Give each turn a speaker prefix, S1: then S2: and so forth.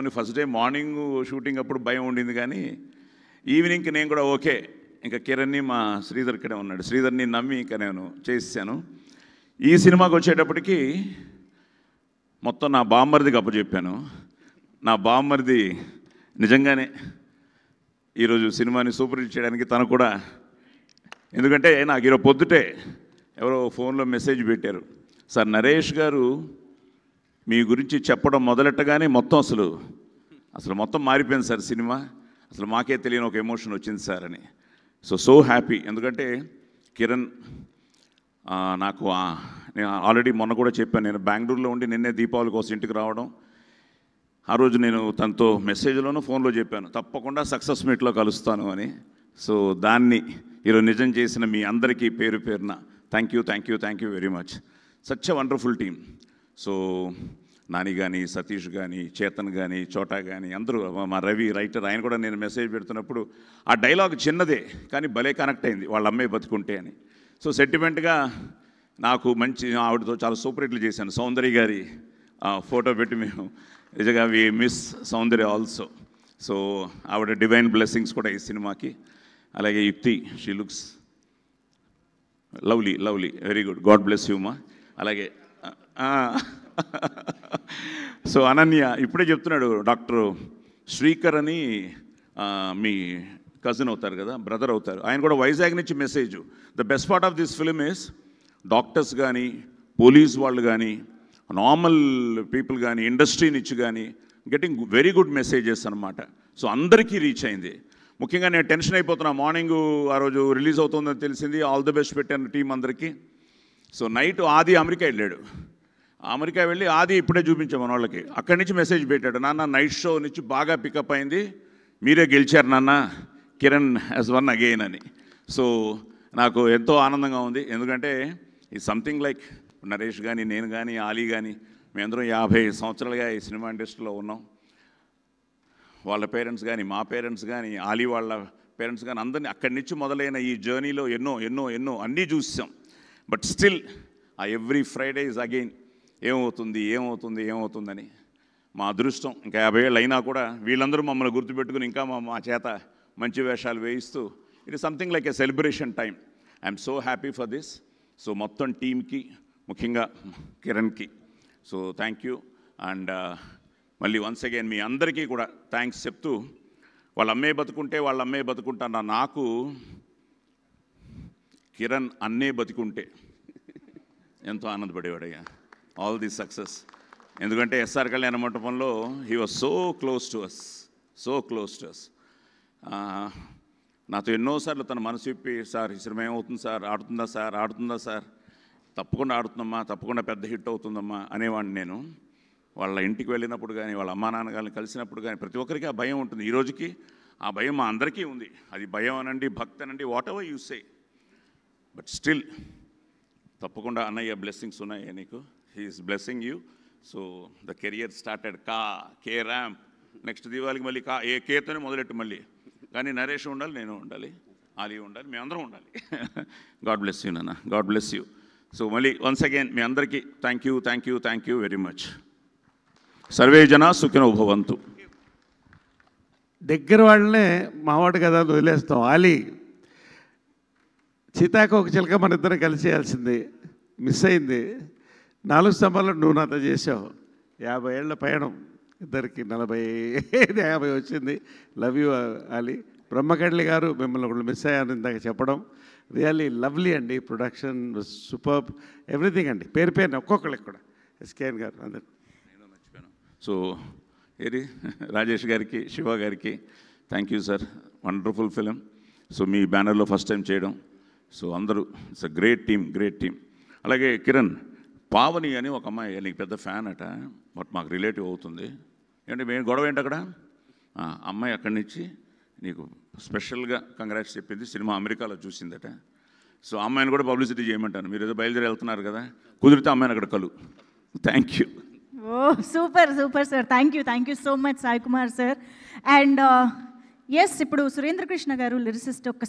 S1: అని first day morning shooting అప్పుడు భయం ఉండింది, కానీ ఈవినింగ్కి నేను కూడా ఓకే, ఇంకా కిరణ్ని మా శ్రీధర్ ఇక్కడే ఉన్నాడు, శ్రీధర్ని నమ్మి ఇంకా నేను చేసాను. ఈ సినిమాకి వచ్చేటప్పటికి మొత్తం నా బామ్మరిదికి అప్పచెప్పాను. నా బామ్మరిది నిజంగానే ఈరోజు సినిమాని సూపర్ హిట్ చేయడానికి తను కూడా, ఎందుకంటే నాకు ఈరోజు పొద్దుటే ఎవరో ఫోన్లో మెసేజ్ పెట్టారు, సార్ నరేష్ గారు మీ గురించి చెప్పడం మొదలెట్టగానే మొత్తం అసలు మొత్తం మారిపోయింది సార్ సినిమా, అసలు మాకే తెలియని ఒక ఎమోషన్ వచ్చింది సార్ అని. So happy. ఎందుకంటే కిరణ్ నాకు నేను ఆల్రెడీ మొన్న కూడా చెప్పాను, నేను బెంగళూరులో ఉండి నిన్నే దీపావళి కోసం ఇంటికి రావడం, ఆ రోజు నేను తనతో మెసేజ్లోనూ ఫోన్లో చెప్పాను తప్పకుండా సక్సెస్ మీట్లో కలుస్తాను అని. సో దాన్ని ఈరోజు నిజం చేసిన మీ అందరికీ పేరు పేరున thank you very much. Such a wonderful team. So Nani కానీ, సతీష్ కానీ, చేతన్ కానీ, చోటా కానీ అందరూ, మా రవి రైటర్, ఆయన కూడా నేను మెసేజ్ పెడుతున్నప్పుడు ఆ డైలాగ్ చిన్నదే కానీ భలే కనెక్ట్ అయింది, వాళ్ళ అమ్మాయి బతుకుంటే అని. సో సెంటిమెంట్గా నాకు మంచి, ఆవిడతో చాలా సూపర్ హిట్లు చేశాను. సౌందర్య గారి ఫోటో పెట్టి మేము నిజంగా we miss Soundarya also. So ఆవిడ డివైన్ బ్లెస్సింగ్స్ కూడా ఈ సినిమాకి. అలాగే Yukti, she looks lovely very good, god bless you మా. అలాగే సో అనన్య ఇప్పుడే చెప్తున్నాడు, డాక్టర్ శ్రీకర్ అని మీ కజిన్ అవుతారు కదా, బ్రదర్ అవుతారు, ఆయన కూడా వైజాగ్ నుంచి message. The best part of this film is doctors కానీ, పోలీస్ వాళ్ళు కానీ, నార్మల్ పీపుల్ కానీ, ఇండస్ట్రీ నుంచి కానీ గెటింగ్ వెరీ గుడ్ మెసేజెస్ అనమాట. సో అందరికీ రీచ్ అయింది. ముఖ్యంగా నేను టెన్షన్ అయిపోతున్నా, మార్నింగ్ ఆ రోజు రిలీజ్ అవుతుందని తెలిసింది, ఆల్ ది బెస్ట్ పెట్టాను టీం అందరికీ. సో నైట్ ఆది అమెరికా వెళ్ళాడు, అమెరికా వెళ్ళి ఆది ఇప్పుడే చూపించాం మన వాళ్ళకి, అక్కడి నుంచి మెసేజ్ పెట్టాడు, నాన్న నైట్ షో నుంచి బాగా పికప్ అయింది, మీరే గెలిచారు నాన్న, కిరణ్ యాజ్ వన్ అగైన్ అని. సో నాకు ఎంతో ఆనందంగా ఉంది. ఎందుకంటే ఈ సంథింగ్ లైక్ నరేష్ కానీ, నేను కానీ, ఆలీ కానీ, మేమందరం 50 సంవత్సరాలుగా ఈ సినిమా ఇండస్ట్రీలో ఉన్నాం. వాళ్ళ పేరెంట్స్ కానీ, మా పేరెంట్స్ కానీ, ఆలీ వాళ్ళ పేరెంట్స్ కానీ, అందరినీ అక్కడి నుంచి మొదలైన ఈ జర్నీలో ఎన్నో అన్నీ చూసాం. బట్ స్టిల్ ఆ ఎవ్రీ ఫ్రైడే ఇస్ అగైన్ ఏమవుతుందని మా అదృష్టం. ఇంకా 50 ఏళ్ళు అయినా కూడా వీళ్ళందరూ మమ్మల్ని గుర్తుపెట్టుకుని ఇంకా మా చేత మంచి వేషాలు వేయిస్తూ, it is something like a celebration time. I'm so happy for this. So మొత్తం టీమ్కి, ముఖ్యంగా కిరణ్కి సో థ్యాంక్ యూ. అండ్ మళ్ళీ వన్స్ అగైన్ మీ అందరికీ కూడా థ్యాంక్స్ చెప్తూ, వాళ్ళ అమ్మే బతుకుంటాను, నాకు కిరణ్ అన్నే బతికుంటే ఎంతో ఆనందపడేవాడయ్యా. All the success. ఎందుకంటే ఎస్ఆర్ కళ్యాణ మంటపంలో he was so close to us. నాతో ఎన్నోసార్లు తన మనసు విప్పి, సార్ ఈ సినిమా ఏమవుతుంది సార్, ఆడుతుందా సార్, తప్పకుండా ఆడుతుందమ్మా, తప్పకుండా పెద్ద హిట్ అవుతుందమ్మా అనేవాడిని నేను. వాళ్ళ ఇంటికి వెళ్ళినప్పుడు కానీ, వాళ్ళ అమ్మా నాన్నగారిని కలిసినప్పుడు కానీ ప్రతి ఒక్కరికి ఆ భయం ఉంటుంది. ఈ రోజుకి ఆ భయం మా అందరికీ ఉంది. అది భయం అనండి, భక్తి అనండి, whatever you say, but still తప్పకుండా అన్నయ్య బ్లెస్సింగ్స్ ఉన్నాయి నీకు. He is blessing you. So the career started K ramp. నెక్స్ట్ దీవాళికి మళ్ళీ కేతోనే మొదలెట్టు మళ్ళీ. కానీ నరేష్ ఉండాలి, నేను ఉండాలి, ఆలీ ఉండాలి, మేమందరం ఉండాలి. గాడ్ బ్లెస్ యూ నాన్న, గాడ్ బ్లెస్ యూ. సో మళ్ళీ వన్స్ అగైన్ మీ అందరికీ thank you very much. Survey జన సుఖినో భవంతు.
S2: దగ్గర వాళ్ళనే మావాడు కదా వదిలేస్తాం. ఆలీ సీతాకోక చిలక మన ఇద్దరం కలిసి చేయాల్సింది, మిస్ అయింది. 4 స్తంభాలు నువ్వు నాతో చేసావు. 50 ఏళ్ల ప్రయాణం ఇద్దరికి, 40-50 వచ్చింది. Love you Ali. బ్రహ్మకండ్లి గారు మిమ్మల్ని ఒకళ్ళు మిస్ అయ్యాను ఇందాక చెప్పడం. రియల్లీ లవ్లీ అండి. ప్రొడక్షన్ సూపర్బ్, ఎవ్రీథింగ్ అండి. పేరున ఒక్కొక్కళ్ళకి కూడా, ఎస్కేఎన్ గారు అందరు.
S1: నేను మర్చిపోయాను. సో ఏది రాజేష్ గారికి, శివ గారికి thank you sir. Wonderful film. So మీ బ్యానర్లో ఫస్ట్ టైం చేయడం. సో అందరూ ఇట్స్ అ గ్రేట్ టీమ్. అలాగే కిరణ్, పావని అని ఒక అమ్మాయి నీకు పెద్ద ఫ్యాన్ అట, బట్ మాకు రిలేటివ్ అవుతుంది. ఏంటంటే మేము గొడవ ఏంటి అక్కడ, అమ్మాయి అక్కడి నుంచి నీకు స్పెషల్గా కంగ్రాట్స్ చెప్పింది. సినిమా అమెరికాలో చూసిందట. సో అమ్మాయిని కూడా పబ్లిసిటీ చేయమంటాను. మీరు ఏదో బయలుదేరి వెళ్తున్నారు కదా, కుదిరితే అమ్మాయిని అక్కడ కలు. Thank you.
S3: Oh super sir. Thank you so much Sai Kumar sir. And yes, ఇప్పుడు సురేంద్ర కృష్ణ గారు లిరిసిస్ట్ ఒక్కసారి